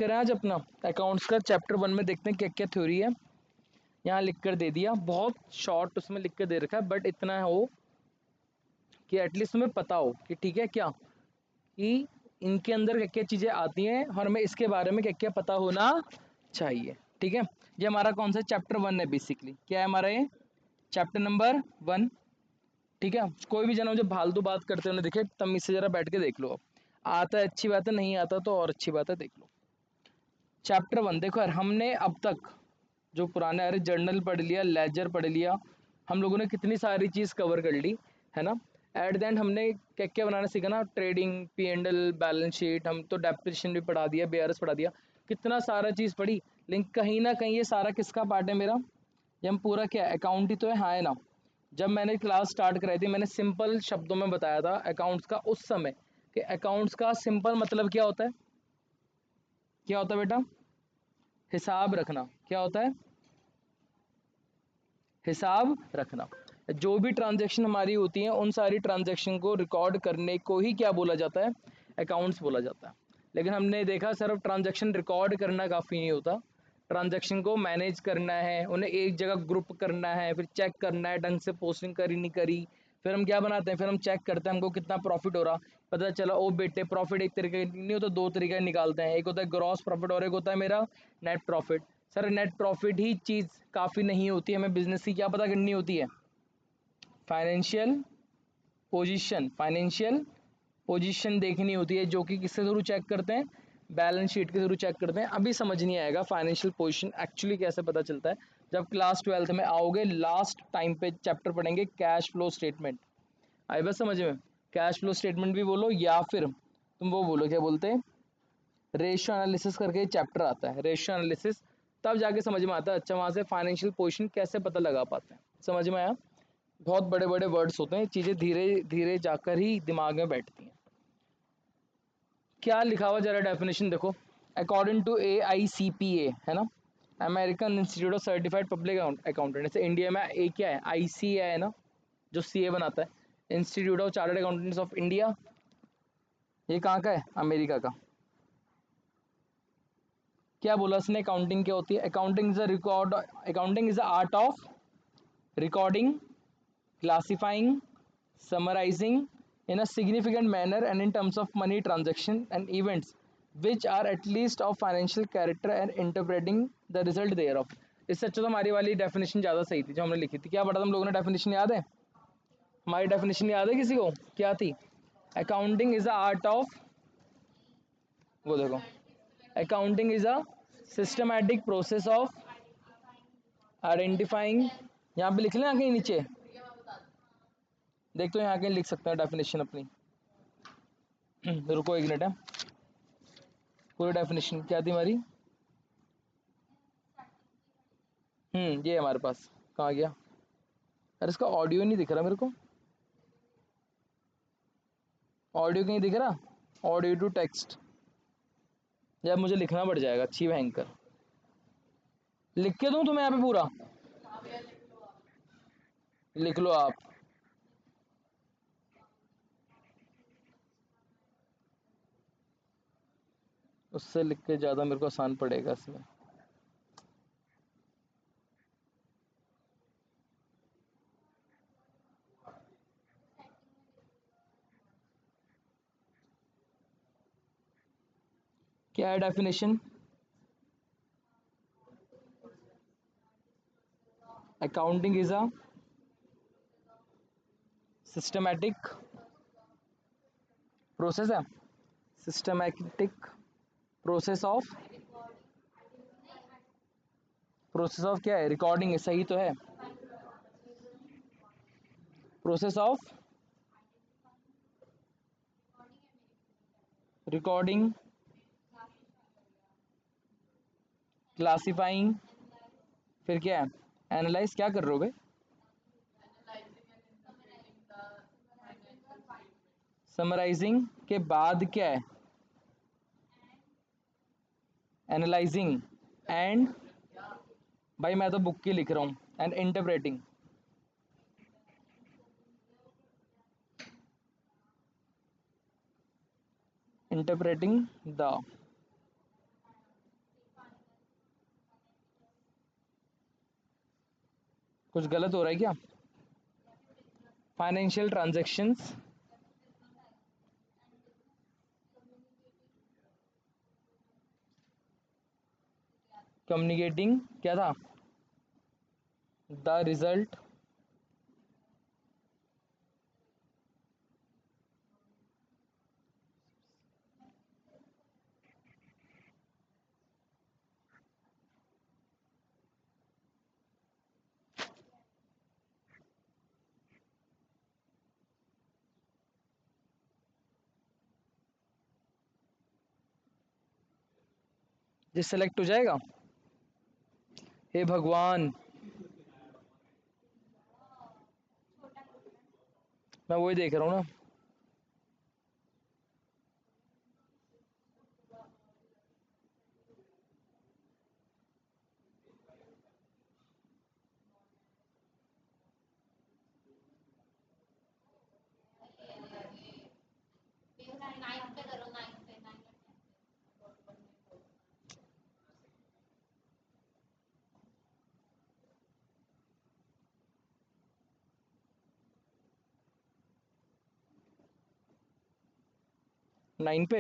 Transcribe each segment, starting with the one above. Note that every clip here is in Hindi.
करें आज अपना अकाउंट्स का चैप्टर 1 में देखते हैं क्या क्या थ्योरी है। यहाँ लिख कर दे दिया, बहुत शॉर्ट उसमें लिख कर दे रखा है, बट इतना हो कि एटलीस्ट तुम्हें पता हो कि ठीक है क्या, कि इनके अंदर क्या क्या चीज़ें आती हैं और हमें इसके बारे में क्या क्या पता होना चाहिए। ठीक है, ये हमारा कौन सा चैप्टर 1 है, बेसिकली क्या है हमारा ये चैप्टर नंबर 1। ठीक है, कोई भी जना मुझे फालतू बात करते हुए दिखे तमीज से जरा बैठ के देख लो। अब आता है अच्छी बात है, नहीं आता तो और अच्छी बात है, देख लो। चैप्टर 1 देखो यार, हमने अब तक जो पुराने अरे जर्नल पढ़ लिया, लेजर पढ़ लिया, हम लोगों ने कितनी सारी चीज़ कवर कर ली है ना। एट द एंड हमने क्या क्या बनाना सीखा ना, ट्रेडिंग, P&L, बैलेंस शीट, हम तो डेप्रिसिएशन भी पढ़ा दिया, BRS पढ़ा दिया, कितना सारा चीज़ पढ़ी। लेकिन कहीं ना कहीं ये सारा किसका पार्ट है मेरा, ये हम पूरा क्या अकाउंट ही तो है, हाँ है ना। जब मैंने क्लास स्टार्ट कराई थी, मैंने सिंपल शब्दों में बताया था अकाउंट्स का उस समय, कि अकाउंट्स का सिंपल मतलब क्या होता है, क्या होता है बेटा, हिसाब रखना। क्या होता है, हिसाब रखना। जो भी ट्रांजैक्शन हमारी होती हैं उन सारी ट्रांजैक्शन को रिकॉर्ड करने को ही क्या बोला जाता है, अकाउंट्स बोला जाता है। लेकिन हमने देखा सिर्फ ट्रांजैक्शन रिकॉर्ड करना काफ़ी नहीं होता, ट्रांजैक्शन को मैनेज करना है, उन्हें एक जगह ग्रुप करना है, फिर चेक करना है ढंग से पोस्टिंग करी नहीं करी, फिर हम क्या बनाते हैं, फिर हम चेक करते हैं हमको कितना प्रॉफिट हो रहा। पता चला ओ बेटे प्रॉफिट एक तरीके का नहीं होता, दो तरीके का निकालते हैं, एक होता है ग्रॉस प्रॉफिट और एक होता है मेरा net profit. Sir net profit ही चीज़ काफ़ी नहीं होती, हमें बिजनेस की क्या पता करनी होती है, फाइनेंशियल पोजीशन, फाइनेंशियल पोजीशन देखनी होती है, जो कि किसके थ्रू चेक करते हैं, बैलेंस शीट के थ्रू चेक करते हैं। अभी समझ नहीं आएगा फाइनेंशियल पोजीशन एक्चुअली कैसे पता चलता है, जब क्लास 12th में आओगे लास्ट टाइम पे चैप्टर पढ़ेंगे कैश फ्लो स्टेटमेंट। आई बस समझ में, कैश फ्लो स्टेटमेंट भी बोलो या फिर तुम वो बोलो क्या बोलते हैं, रेशियो एनालिसिस करके चैप्टर आता है, रेशियो एनालिसिस, तब जाके समझ में आता है अच्छा वहाँ से फाइनेंशियल पोजीशन कैसे पता लगा पाते हैं। समझ में आया, बहुत बड़े बड़े वर्ड्स होते हैं, चीज़ें धीरे धीरे जाकर ही दिमाग में बैठती हैं। क्या लिखा हुआ जरा डेफिनेशन देखो, अकॉर्डिंग टू AICPA है ना, American institute of certified public accountant. जैसे इंडिया में ए क्या है, ICA है ना, जो CA बनाता है, institute of chartered accountants of India. ये कहाँ का है, अमेरिका का। क्या बोला उसने, अकाउंटिंग क्या होती है, accounting is a record, accounting is a art of recording, classifying, summarizing in a significant manner and in terms of money transaction and events which are at least of financial character and interpreting the result thereof। इससे अच्छा तो हमारी वाली डेफिनेशन ज़्यादा सही थी जो हमने लिखी थी। क्या पढ़ा था हम लोगों ने, डेफिनेशन याद है, हमारी डेफिनेशन याद है किसी को, क्या थी, accounting is a art of, वो देखो, accounting is a systematic process of identifying, यहाँ पे लिख लेना कहीं नीचे, देख तो यहाँ कहीं लिख सकते हैं डेफिनेशन अपनी। रुको एक मिनट है, पूरी डेफिनेशन क्या थी हमारी, ये हमारे पास कहाँ गया, अरे इसका ऑडियो नहीं दिख रहा मेरे को, ऑडियो कहीं दिख रहा, ऑडियो टू टेक्स्ट, जब मुझे लिखना पड़ जाएगा, अच्छी भयंकर, लिख के दूँ तुम्हें यहाँ पे पूरा, लिख लो आप। उससे लिख के ज़्यादा मेरे को आसान पड़ेगा इसमें। क्या है definition, accounting is a systematic process है, सिस्टमैटिक प्रोसेस ऑफ क्या है, रिकॉर्डिंग है, सही तो है, प्रोसेस ऑफ रिकॉर्डिंग, क्लासीफाइंग, फिर क्या है, एनालाइज, क्या कर रहे हो बे, समराइजिंग के बाद क्या है, एनालाइजिंग, एंड, भाई मैं तो बुक की लिख रहा हूँ, एंड इंटरप्रेटिंग, इंटरप्रेटिंग द कुछ गलत हो रहा है क्या? फाइनेंशियल ट्रांजैक्शंस, कम्युनिकेटिंग क्या था? द रिजल्ट जिस सेलेक्ट हो जाएगा। हे भगवान, मैं वही देख रहा हूँ ना। नाइन पे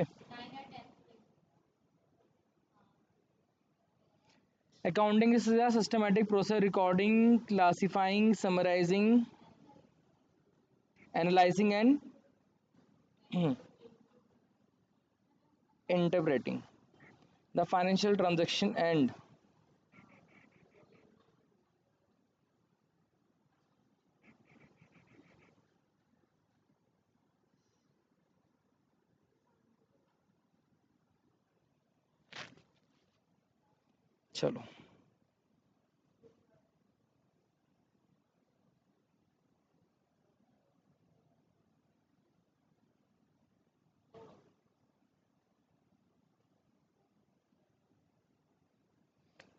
accounting is a systematic process recording, classifying, summarising, analysing and interpreting the financial transaction and चलो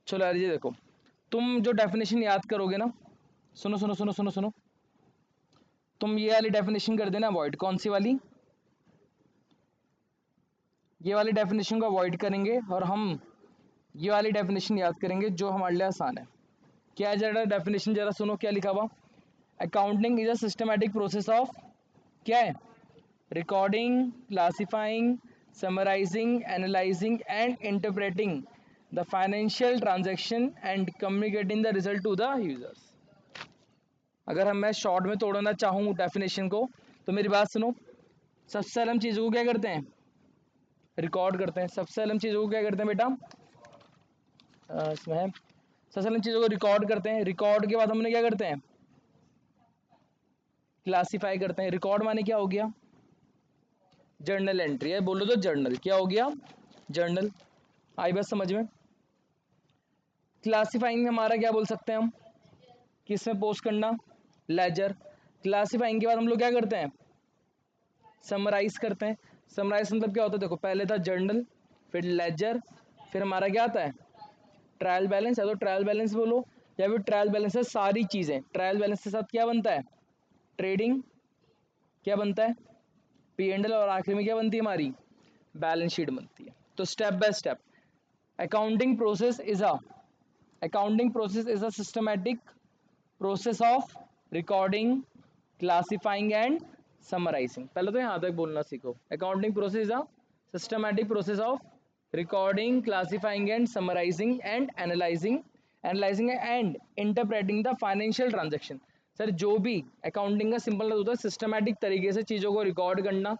चलो यार, ये देखो, तुम जो डेफिनेशन याद करोगे ना, सुनो सुनो सुनो सुनो सुनो, तुम ये वाली डेफिनेशन कर देना अवॉइड। कौन सी वाली? ये वाली डेफिनेशन को अवॉइड करेंगे और हम ये वाली डेफिनेशन याद करेंगे जो हमारे लिए आसान है। क्या है जरा डेफिनेशन, जरा सुनो क्या लिखा हुआ। Accounting is a systematic process of, क्या है? recording, classifying, summarizing, analyzing and interpreting the financial transaction and communicating the result to the users। अगर हम मैं शॉर्ट में तोड़ना चाहूँ डेफिनेशन को, तो मेरी बात सुनो। सबसे पहले हम चीज़ों को क्या करते हैं? रिकॉर्ड करते हैं। सबसे पहले हम चीज़ों को क्या करते हैं बेटा? इसमें है, सबसे पहले हम चीज़ों को रिकॉर्ड करते हैं। रिकॉर्ड के बाद हमने क्या करते हैं? क्लासीफाई करते हैं। रिकॉर्ड माने क्या हो गया? जर्नल एंट्री है, बोलो तो जर्नल क्या हो गया? जर्नल। आई बात समझ में? क्लासीफाइंग में हमारा क्या बोल सकते हैं हम? किसमें पोस्ट करना? लेजर। क्लासीफाइंग के बाद हम लोग क्या करते हैं? समराइज करते हैं। समराइज मतलब क्या होता है? देखो, पहले था जर्नल, फिर लेजर, फिर हमारा क्या आता है? Trial balance. या तो ट्रायल बैलेंस बोलो, या फिर ट्रायल बैलेंस है सारी चीज़ें। ट्रायल बैलेंस के साथ क्या बनता है? ट्रेडिंग। क्या बनता है? P and L. और आखिर में क्या बनती है हमारी? बैलेंस शीट बनती है। तो step by step, accounting process is a accounting process is a systematic process of recording, classifying and summarizing। पहले तो यहाँ तक बोलना सीखो। accounting process is a systematic process of recording, classifying and summarizing and analyzing and interpreting the financial transaction। Sir जो भी अकाउंटिंग का सिंपल होता है, सिस्टमैटिक तरीके से चीज़ों को रिकॉर्ड करना,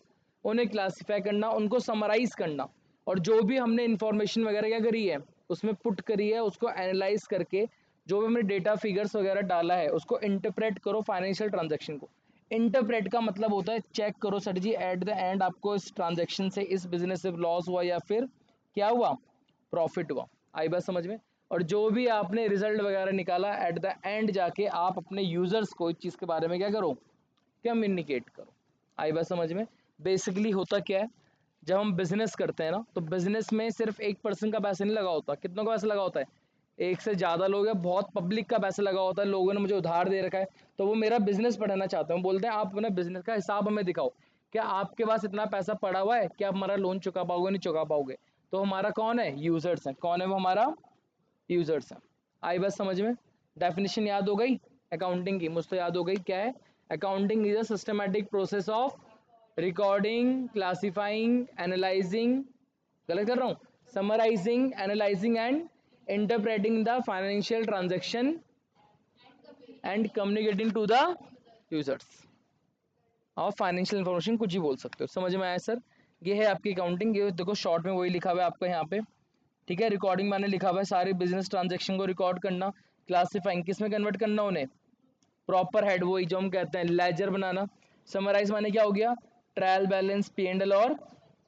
उन्हें क्लासीफाई करना, उनको समराइज करना, और जो भी हमने इंफॉर्मेशन वगैरह क्या करी है उसमें पुट करी है, उसको एनालाइज करके जो भी हमने डेटा फिगर्स वगैरह डाला है उसको इंटरप्रेट करो फाइनेंशियल ट्रांजैक्शन को। इंटरप्रेट का मतलब होता है चेक करो sir ji, at the end आपको इस ट्रांजैक्शन से, इस बिजनेस से लॉस हुआ या फिर क्या हुआ? प्रॉफिट हुआ। आई बात समझ में? और जो भी आपने रिजल्ट वगैरह निकाला, एट द एंड जाके आप अपने यूजर्स को इस चीज़ के बारे में क्या करो? कम्युनिकेट करो। आई बात समझ में? बेसिकली होता क्या है, जब हम बिजनेस करते हैं ना, तो बिजनेस में सिर्फ एक पर्सन का पैसा नहीं लगा होता। कितनों का पैसा लगा होता है? एक से ज़्यादा लोग हैं, बहुत पब्लिक का पैसा लगा होता है। लोगों ने मुझे उधार दे रखा है, तो वो मेरा बिजनेस बढ़ाना चाहते हैं। बोलते हैं आप अपने बिजनेस का हिसाब हमें दिखाओ, क्या आपके पास इतना पैसा पड़ा हुआ है, क्या आप हमारा लोन चुका पाओगे? नहीं चुका पाओगे। तो हमारा कौन है? यूजर्स हैं। कौन है वो? हमारा यूजर्स हैं। आई बस समझ में? डेफिनेशन याद हो गई? अकाउंटिंग की, मुझे तो याद हो गई क्या है। Accounting is a systematic process of recording, classifying, analysing, गलत कर रहा हूँ, summarising, analysing and interpreting the financial transaction and communicating to the users और फाइनेंशियल इन्फॉर्मेशन, कुछ ही बोल सकते हो। समझ में आया सर? ये है आपकी अकाउंटिंग। ये देखो शॉर्ट में वही लिखा हुआ है आपका यहाँ पे, ठीक है। रिकॉर्डिंग मैंने लिखा हुआ है सारे बिजनेस ट्रांजेक्शन को रिकॉर्ड करना, क्लासिफाइंग किस में कन्वर्ट करना उन्हें, प्रॉपर हेड, वही जो हम कहते हैं लेजर बनाना। समराइज माने क्या हो गया, ट्रायल बैलेंस, P&L और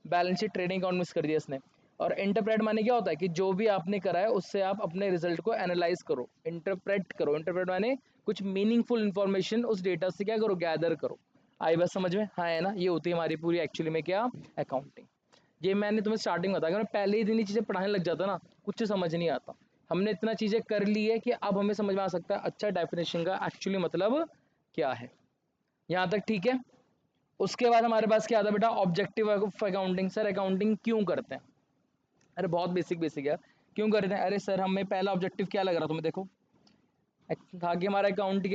balance sheet, trading account miss कर दिया इसने। और इंटरप्रेट माने क्या होता है कि जो भी आपने करा है उससे आप अपने रिजल्ट को एनालाइज करो, इंटरप्रेट करो। इंटरप्रेट माने कुछ मीनिंगफुल इन्फॉर्मेशन उस डेटा से क्या करो, गैदर करो। आई बात समझ में? हाँ है ना, ये होती है हमारी पूरी एक्चुअली में क्या, अकाउंटिंग। ये मैंने तुम्हें स्टार्टिंग बताया, मैं पहले ही दिन ही चीज़ें पढ़ाने लग जाता ना, कुछ समझ नहीं आता। हमने इतना चीज़ें कर ली है कि अब हमें समझ में आ सकता है अच्छा डेफिनेशन का एक्चुअली मतलब क्या है। यहाँ तक ठीक है। उसके बाद हमारे पास क्या आता है बेटा, objective of accounting. Sir accounting क्यों करते हैं? अरे बहुत बेसिक बेसिक यार, क्यों करते हैं? अरे सर हमें पहला ऑब्जेक्टिव क्या लग रहा तुम्हें, देखो था कि हमारा अकाउंट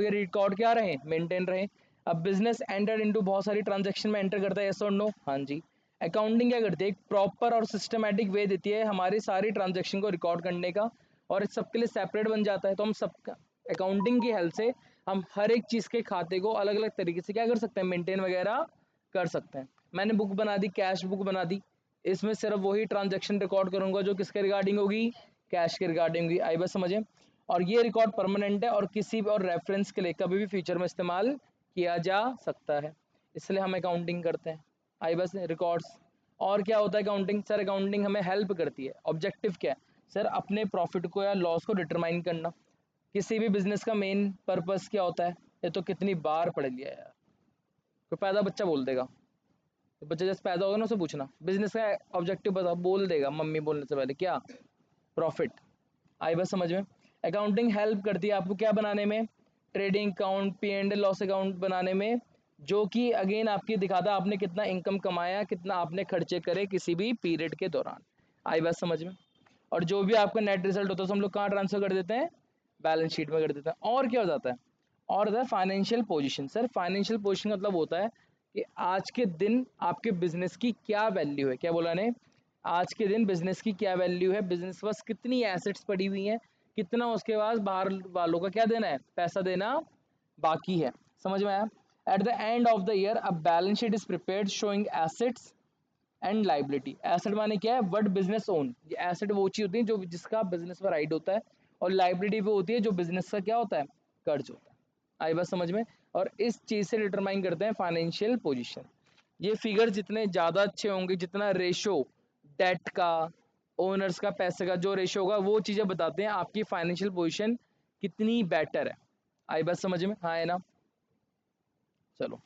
के रिकॉर्ड क्या रहे, मेंटेन रहे। अब बिजनेस एंटर इनटू बहुत सारी ट्रांजैक्शन में एंटर करता है, यस और नो? हाँ जी। अकाउंटिंग क्या करती है, एक प्रॉपर और सिस्टमैटिक वे देती है हमारी सारी ट्रांजैक्शन को रिकॉर्ड करने का, और इस सबके लिए सेपरेट बन जाता है। तो हम सब अकाउंटिंग की हेल्प से हम हर एक चीज़ के खाते को अलग अलग तरीके से क्या कर सकते हैं, मेंटेन वगैरह कर सकते हैं। मैंने बुक बना दी, कैश बुक बना दी, इसमें सिर्फ वही ट्रांजैक्शन रिकॉर्ड करूंगा जो किसके रिगार्डिंग होगी, कैश के रिगार्डिंग होगी। आई बस समझे? और ये रिकॉर्ड परमानेंट है और किसी भी और रेफरेंस के लिए कभी भी फ्यूचर में इस्तेमाल किया जा सकता है, इसलिए हम अकाउंटिंग करते हैं। आई बस रिकॉर्ड्स। और क्या होता है अकाउंटिंग? सर अकाउंटिंग हमें हेल्प करती है। ऑब्जेक्टिव क्या है? सर अपने प्रॉफिट को या लॉस को डिटरमाइन करना। किसी भी बिजनेस का मेन पर्पस क्या होता है? ये तो कितनी बार पढ़ लिया यार, कोई पैदा बच्चा बोल देगा, तो बच्चा जैसे पैदा होगा ना उसे पूछना बिजनेस का ऑब्जेक्टिव बता, बोल देगा मम्मी बोलने से पहले क्या, प्रॉफिट। आई बस समझ में? अकाउंटिंग हेल्प करती है आपको क्या बनाने में, trading account, P&L loss account बनाने में, जो कि अगेन आपकी दिखाता है आपने कितना इनकम कमाया, कितना आपने खर्चे करे किसी भी पीरियड के दौरान। आई बात समझ में? और जो भी आपका नेट रिजल्ट होता है तो हम लोग कहाँ ट्रांसफर कर देते हैं, बैलेंस शीट में कर देते हैं। और क्या हो जाता है, और होता है financial position. Sir financial position मतलब होता है कि आज के दिन आपके बिजनेस की क्या वैल्यू है, क्या बोला ने, आज के दिन बिजनेस की क्या वैल्यू है, बिजनेस के पास कितनी एसेट्स पड़ी हुई हैं, कितना उसके पास बाहर वालों का क्या देना है, पैसा देना बाकी है। समझ में आया? Eight the end of the year a balance sheet is prepared showing assets and liability. Asset माने क्या है, व्हाट बिजनेस ओन। ये एसेट वो चीज होती है जो जिसका बिजनेस पर राइट होता है, और लाइबिलिटी वो होती है जो बिजनेस का क्या होता है, कर्ज होता है। आई बात समझ में? और इस चीज से डिटरमाइन करते हैं फाइनेंशियल पोजीशन। ये फिगर जितने ज्यादा अच्छे होंगे, जितना रेशो डेट का, ओनर्स का, पैसे का जो रेशो होगा, वो चीजें बताते हैं आपकी फाइनेंशियल पोजीशन कितनी बेटर है। आई बात समझ में? हाँ है ना? चलो।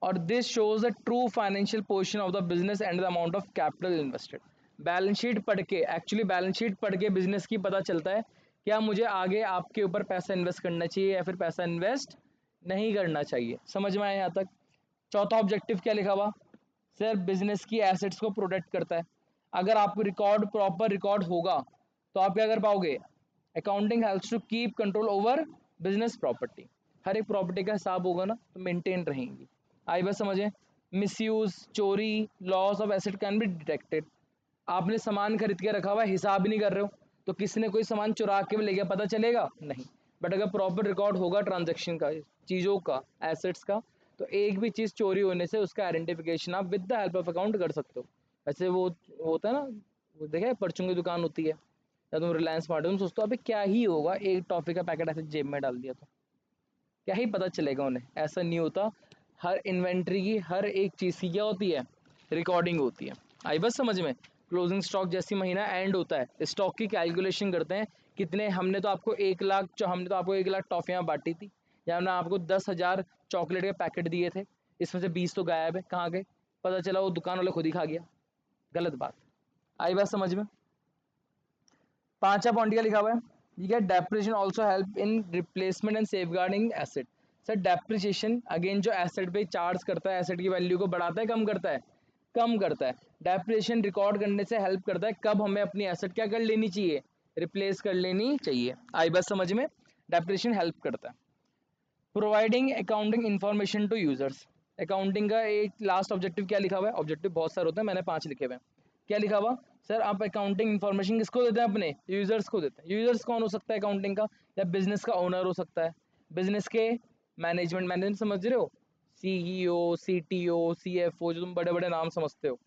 और this shows the true financial position of the business and the amount of capital invested. Balance sheet पढ़ के, एक्चुअली बैलेंस शीट पढ़ के बिजनेस की पता चलता है क्या मुझे आगे आपके ऊपर पैसा इन्वेस्ट करना चाहिए या फिर पैसा इन्वेस्ट नहीं करना चाहिए। समझ में आया यहाँ तक? चौथा ऑब्जेक्टिव क्या लिखा हुआ, सर बिजनेस की एसेट्स को प्रोटेक्ट करता है। अगर आपको रिकॉर्ड प्रॉपर रिकॉर्ड होगा तो आप क्या कर पाओगे, accounting helps to keep control over business property. हर एक प्रॉपर्टी का हिसाब होगा ना तो मेंटेन रहेंगी। आई बात समझे? मिसयूज, चोरी, loss of asset can be detected. आपने सामान खरीद के रखा हुआ है, हिसाब ही नहीं कर रहे हो, तो किसी ने कोई सामान चुरा के ले गया, पता चलेगा नहीं। बट अगर प्रॉपर रिकॉर्ड होगा ट्रांजैक्शन का, चीज़ों का, एसेट्स का, तो एक भी चीज़ चोरी होने से उसका आइडेंटिफिकेशन आप with the help of account कर सकते हो। वैसे वो होता है ना, वो देखा है परचून की दुकान होती है, या तुम रिलायंस स्मार्ट हो, तुम सोचते हो अभी क्या ही होगा, एक टॉफी का पैकेट ऐसे जेब में डाल दिया तो क्या ही पता चलेगा उन्हें। ऐसा नहीं होता, हर इन्वेंट्री की, हर एक चीज़ की क्या होती है, रिकॉर्डिंग होती है। आई बस समझ में? क्लोजिंग स्टॉक जैसी महीना एंड होता है, स्टॉक की कैलकुलेशन करते हैं कितने, हमने तो आपको 1 लाख, हमने तो आपको 1 लाख टॉफियाँ बांटी थी, या हमने आपको 10,000 चॉकलेट के पैकेट दिए थे, इसमें से 20 तो गायब है, कहाँ गए, पता चला वो दुकान वाले खुद ही खा गया। गलत बात। आई बात समझ में? पांचवा पॉइंट क्या लिखा हुआ है, ठीक है, depreciation also help in replacement and safeguarding asset. Sir depreciation again जो एसेट पे चार्ज करता है, एसेट की वैल्यू को बढ़ाता है कम करता है, कम करता है। डेप्रिसिएशन रिकॉर्ड करने से हेल्प करता है कब हमें अपनी एसेट क्या कर लेनी चाहिए, रिप्लेस कर लेनी चाहिए। आई बात समझ में? डेप्रिसिएशन हेल्प करता है। Providing accounting information to users, accounting का एक लास्ट ऑब्जेक्टिव क्या लिखा हुआ है, ऑब्जेक्टिव बहुत सारे होते हैं, मैंने 5 लिखे हुए हैं। क्या लिखा हुआ सर, आप अकाउंटिंग इन्फॉर्मेशन किसको देते हैं, अपने यूजर्स को देते हैं। यूजर्स कौन हो सकता है अकाउंटिंग का, या बिजनेस का ओनर हो सकता है, बिजनेस के मैनेजमेंट समझ रहे हो, सीईओ, सीटीओ, सीएफओ, जो तुम बड़े बड़े नाम समझते हो।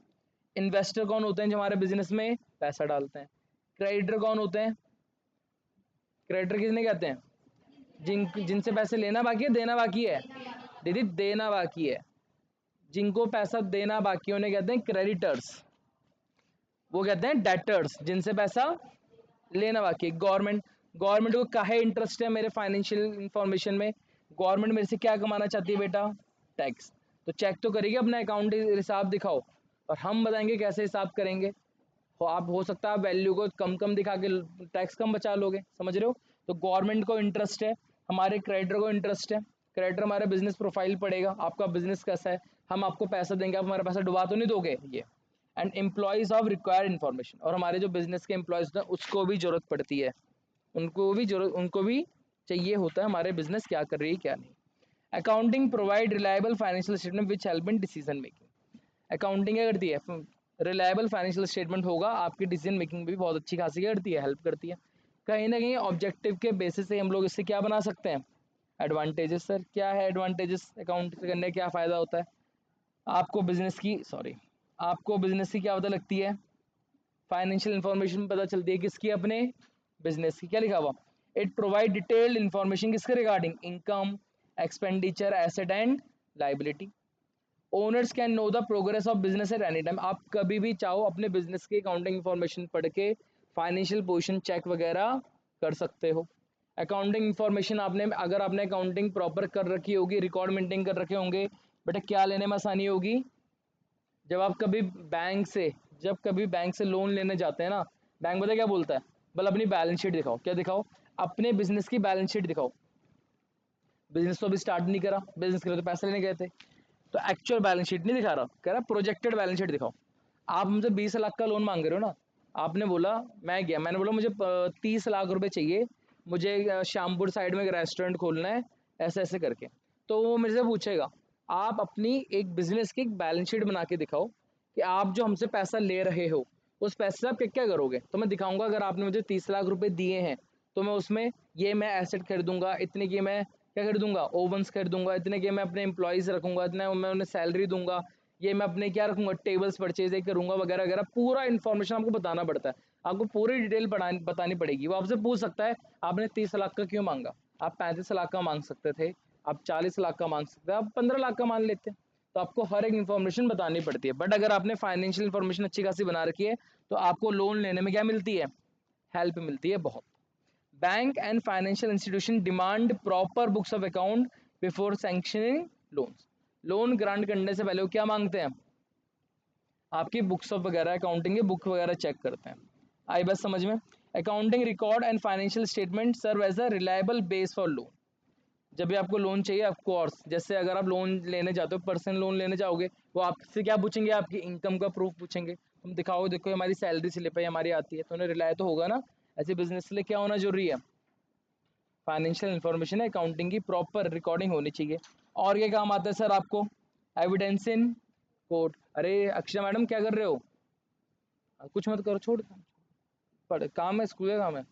इन्वेस्टर कौन होते हैं, जो हमारे बिजनेस में पैसा डालते हैं। क्रेडिटर कौन होते हैं, क्रेडिटर किसने कहते हैं, जिनसे पैसे लेना बाकी है, देना बाकी है, दीदी देना बाकी है, जिनको पैसा देना बाकी है उन्हें कहते हैं क्रेडिटर्स, वो कहते हैं डेटर्स, जिनसे पैसा लेना बाकी है। गवर्नमेंट, गवर्नमेंट को काहे इंटरेस्ट है मेरे फाइनेंशियल इंफॉर्मेशन में, गवर्नमेंट मेरे से क्या कमाना चाहती है बेटा, टैक्स। तो चेक तो करेगी, अपना अकाउंट हिसाब दिखाओ, और हम बताएंगे कैसे हिसाब करेंगे। आप हो सकता है आप वैल्यू को कम कम दिखा के टैक्स कम बचा लोगे, समझ रहे हो। तो गवर्नमेंट को इंटरेस्ट है, हमारे क्रेडिटर को इंटरेस्ट है, क्रेडिटर हमारा बिजनेस प्रोफाइल पड़ेगा, आपका बिजनेस कैसा है, हम आपको पैसा देंगे, आप हमारा पैसा डुबा तो नहीं दोगे ये। And employees of required information, और हमारे जो बिजनेस के एम्प्लॉयज होते हैं उसको भी जरूरत पड़ती है, उनको भी चाहिए होता है हमारे बिजनेस क्या कर रही है क्या नहीं। Accounting provide reliable financial statement which help in decision making, accounting क्या करती है, रिलायबल फाइनेंशियल स्टेटमेंट होगा, आपकी डिसीजन मेकिंग भी बहुत अच्छी खासी करती है, हेल्प करती है। कहीं ना कहीं ऑब्जेक्टिव के बेसिस से हम लोग इससे क्या बना सकते हैं, एडवांटेजेस। सर क्या है एडवांटेजेस, अकाउंट करने क्या फ़ायदा होता है, आपको बिजनेस की आपको बिजनेस की क्या पता लगती है, फाइनेंशियल इंफॉर्मेशन पता चलती है, किसकी, अपने बिजनेस की। क्या लिखा हुआ, इट प्रोवाइड डिटेल्ड इंफॉर्मेशन किसके regarding, income, expenditure, asset and liability. Owners can know the progress of business at any time, आप कभी भी चाहो अपने बिजनेस की अकाउंटिंग इंफॉर्मेशन पढ़ के फाइनेंशियल पोजीशन चेक वगैरह कर सकते हो। अकाउंटिंग इंफॉर्मेशन आपने, अगर आपने अकाउंटिंग प्रॉपर कर रखी होगी, रिकॉर्ड मेंटेन कर रखे होंगे, बेटा क्या लेने में आसानी होगी। जब आप कभी बैंक से लोन लेने जाते हैं ना, बैंक पता क्या बोलता है, बल अपनी बैलेंस शीट दिखाओ, क्या दिखाओ, अपने बिजनेस की बैलेंस शीट दिखाओ। बिजनेस तो अभी स्टार्ट नहीं करा, बिजनेस के लिए तो पैसे लेने गए थे, तो एक्चुअल बैलेंस शीट नहीं दिखा रहा, कह रहा प्रोजेक्टेड बैलेंस शीट दिखाओ। आप मुझे 20 लाख का लोन मांग रहे हो ना, आपने बोला, मैंने बोला मुझे 30 लाख रुपए चाहिए, मुझे श्यामपुर साइड में एक रेस्टोरेंट खोलना है, ऐसे ऐसे करके। तो वो मेरे से पूछेगा, आप अपनी एक बिजनेस की एक बैलेंस शीट बना के दिखाओ कि आप जो हमसे पैसा ले रहे हो उस पैसे से आप क्या क्या करोगे। तो मैं दिखाऊंगा, अगर आपने मुझे 30 लाख रुपए दिए हैं तो मैं उसमें ये मैं एसेट खरीदूंगा, इतने की मैं क्या खरीदूंगा, ओवंस खरीदूंगा, इतने के मैं अपने एम्प्लॉयज रखूंगा, इतने मैं उन्हें सैलरी दूंगा, ये मैं अपने क्या रखूंगा, टेबल्स परचेज करूंगा वगैरह वगैरह, पूरा इन्फॉर्मेशन आपको बताना पड़ता है, आपको पूरी डिटेल बतानी पड़ेगी। वो आपसे पूछ सकता है आपने 30 लाख का क्यों मांगा, आप 35 लाख का मांग सकते थे, आप 40 लाख का मांग सकते हैं, आप 15 लाख का मान लेते हैं। तो आपको हर एक इन्फॉर्मेशन बतानी पड़ती है। बट अगर आपने फाइनेंशियल इन्फॉर्मेशन अच्छी खासी बना रखी है तो आपको लोन लेने में क्या मिलती है, हेल्प मिलती है बहुत। Bank and financial institution demand proper books of account before sanctioning loans, loan grant करने से पहले वो क्या मांगते हैं, आपकी बुक्स ऑफ वगैरह, अकाउंटिंग की बुक वगैरह चेक करते हैं। आई बस समझ में। Accounting record and financial statement serve as a reliable base for loan, जब भी आपको लोन चाहिए, ऑफ कोर्स जैसे अगर आप लोन लेने जाते हो, पर्सनल लोन लेने जाओगे, वो आपसे क्या पूछेंगे, आपकी इनकम का प्रूफ पूछेंगे, तुम दिखाओ, देखो हमारी सैलरी स्लिप है, हमारी आती है, तो उन्हें रिलाय तो होगा ना। ऐसे बिजनेस के लिए क्या होना जरूरी है, फाइनेंशियल इन्फॉर्मेशन है, अकाउंटिंग की प्रॉपर रिकॉर्डिंग होनी चाहिए। और ये काम आता है सर आपको, एविडेंस इन कोर्ट। अरे अक्षय मैडम क्या कर रहे हो, कुछ मत करो, छोड़, पढ़, काम है, स्कूल का काम है,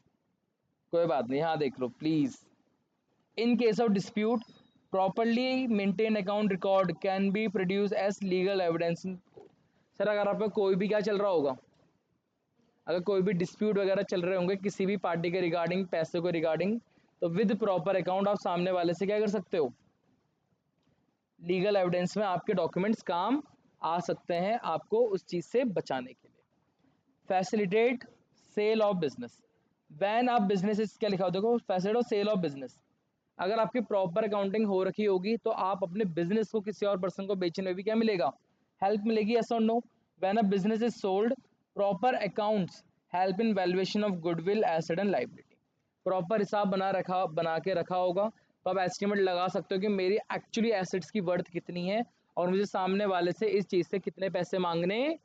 कोई बात नहीं, हाँ देख लो please. In case of dispute, properly maintained account record can be produced as legal evidence. Sir अगर आप पे कोई भी क्या चल रहा होगा, अगर कोई भी डिस्प्यूट वगैरह चल रहे होंगे किसी भी पार्टी के रिगार्डिंग, पैसे को रिगार्डिंग, तो विद प्रॉपर अकाउंट आप सामने वाले से क्या कर सकते हो, लीगल एविडेंस में आपके डॉक्यूमेंट्स काम आ सकते हैं, आपको उस चीज से बचाने के लिए। Facilitate sale of business, when आप बिजनेस क्या लिखा हो, देखो फैसिलिटेट सेल ऑफ बिजनेस, अगर आपकी प्रॉपर अकाउंटिंग हो रखी होगी तो आप अपने बिजनेस को किसी और पर्सन को बेचने में भी क्या मिलेगा, हेल्प मिलेगी, यस और no. When a business is sold, proper accounts help in valuation of goodwill, asset and liability, proper हिसाब बना के रखा होगा तो आप एस्टिमेट लगा सकते हो कि मेरी एक्चुअली एसेट्स की वर्थ कितनी है और मुझे सामने वाले से इस चीज़ से कितने पैसे मांगने